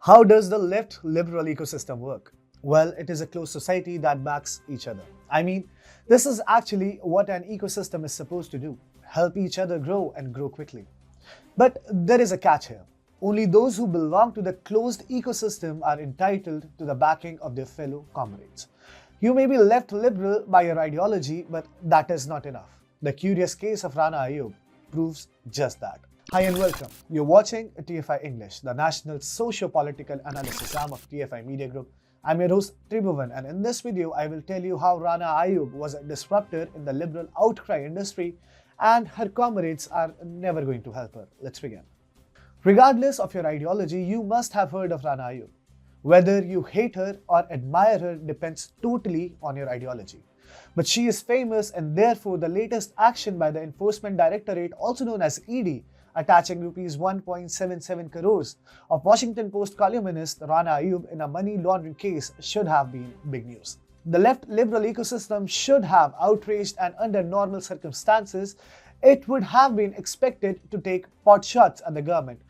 How does the left liberal ecosystem work? Well, it is a closed society that backs each other. I mean, this is actually what an ecosystem is supposed to do: help each other grow and grow quickly. But there is a catch here. Only those who belong to the closed ecosystem are entitled to the backing of their fellow comrades. You may be left liberal by your ideology, but that is not enough. The curious case of Rana Ayyub proves just that. Hi and welcome. You're watching TFI English, the national socio-political analysis arm of TFI Media Group. I'm your host Tribhuvan, and in this video I will tell you how Rana Ayyub was a disruptor in the liberal outcry industry and her comrades are never going to help her. Let's begin. Regardless of your ideology, you must have heard of Rana Ayyub. Whether you hate her or admire her depends totally on your ideology. But she is famous, and therefore the latest action by the Enforcement Directorate, also known as ED, attaching rupees 1.77 crores of Washington Post columnist Rana Ayyub in a money laundering case should have been big news. The left liberal ecosystem should have outraged, and under normal circumstances, it would have been expected to take pot shots at the government.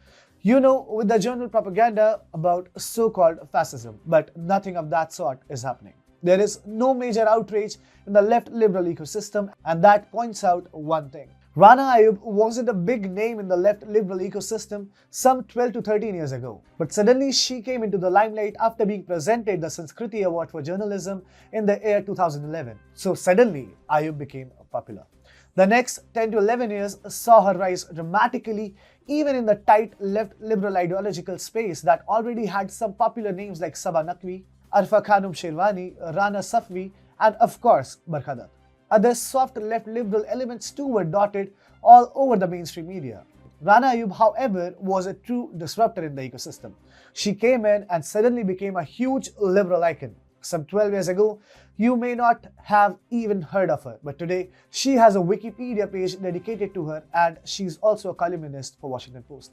You know, with the general propaganda about so-called fascism, but nothing of that sort is happening. There is no major outrage in the left liberal ecosystem, and that points out one thing. Rana Ayyub wasn't a big name in the left liberal ecosystem some 12 to 13 years ago, but suddenly she came into the limelight after being presented the Sanskriti Award for Journalism in the year 2011. So suddenly, Ayyub became popular. The next 10 to 11 years saw her rise dramatically, even in the tight left liberal ideological space that already had some popular names like Saba Naqvi, Arfa Khanum Sherwani, Rana Safvi, and of course, Barkhadat. Other soft left liberal elements too were dotted all over the mainstream media. Rana Ayyub, however, was a true disruptor in the ecosystem. She came in and suddenly became a huge liberal icon. Some 12 years ago, you may not have even heard of her, but today she has a Wikipedia page dedicated to her, and she's also a columnist for Washington Post.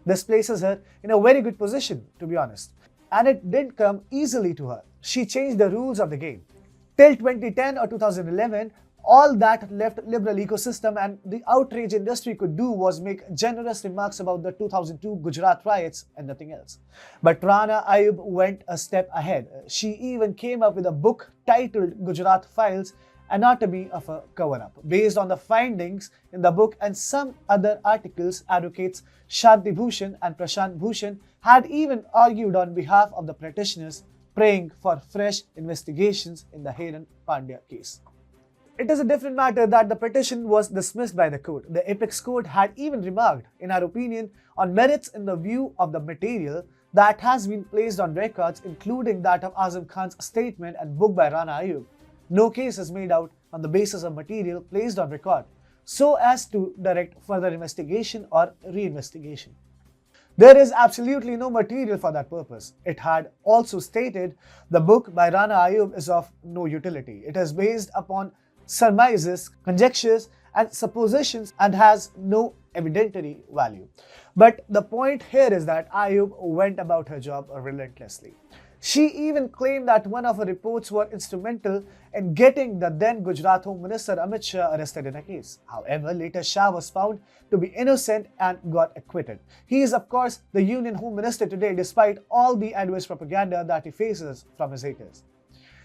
This places her in a very good position, to be honest. And it didn't come easily to her. She changed the rules of the game. Till 2010 or 2011, all that left liberal ecosystem and the outrage industry could do was make generous remarks about the 2002 Gujarat riots and nothing else. But Rana Ayyub went a step ahead. She even came up with a book titled Gujarat Files: Anatomy of a Cover-Up. Based on the findings in the book and some other articles, advocates Shanti Bhushan and Prashant Bhushan had even argued on behalf of the petitioners, praying for fresh investigations in the Heran Pandya case. It is a different matter that the petition was dismissed by the court. The apex court had even remarked, in our opinion, on merits in the view of the material that has been placed on records, including that of Azam Khan's statement and book by Rana Ayyub. No case is made out on the basis of material placed on record, so as to direct further investigation or reinvestigation. There is absolutely no material for that purpose. It had also stated the book by Rana Ayyub is of no utility. It is based upon surmises, conjectures, and suppositions and has no evidentiary value. But the point here is that Ayyub went about her job relentlessly. She even claimed that one of her reports were instrumental in getting the then Gujarat Home Minister Amit Shah arrested in a case. However, later Shah was found to be innocent and got acquitted. He is, of course, the Union Home Minister today, despite all the adverse propaganda that he faces from his haters.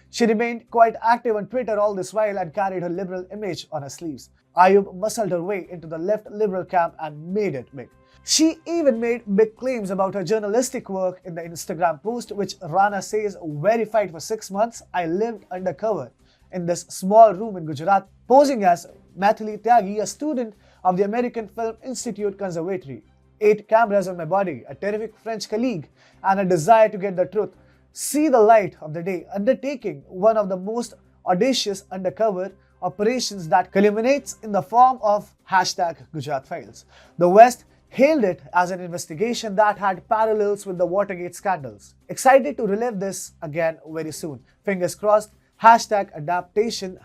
She remained quite active on Twitter all this while and carried her liberal image on her sleeves. Ayyub muscled her way into the left liberal camp and made it big. She even made big claims about her journalistic work in the Instagram post, which Rana says verified for 6 months. I lived undercover in this small room in Gujarat, posing as Maithili Tyagi, a student of the American Film Institute Conservatory. 8 cameras on my body, a terrific French colleague, and a desire to get the truth see the light of the day, undertaking one of the most audacious undercover operations that culminates in the form of #Gujarat Files. The West hailed it as an investigation that had parallels with the Watergate scandals. Excited to relive this again very soon. Fingers crossed, #adaptation,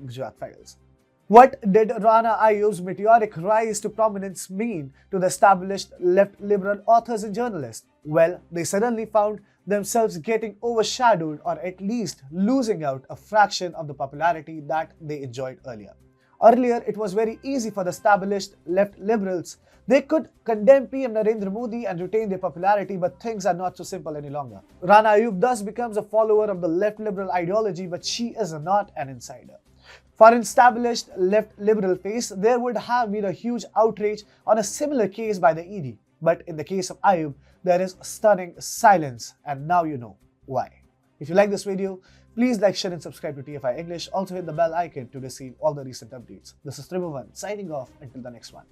#Gujarat Files. What did Rana Ayyub's meteoric rise to prominence mean to the established left liberal authors and journalists? Well, they suddenly found themselves getting overshadowed or at least losing out a fraction of the popularity that they enjoyed earlier. Earlier, it was very easy for the established left liberals. They could condemn PM Narendra Modi and retain their popularity, but things are not so simple any longer. Rana Ayyub thus becomes a follower of the left liberal ideology, but she is not an insider. For an established left liberal face, there would have been a huge outrage on a similar case by the ED. But in the case of Ayyub, there is stunning silence, and now you know why. If you like this video, please like, share and subscribe to TFI English. Also hit the bell icon to receive all the recent updates. This is Tribhuvan signing off until the next one.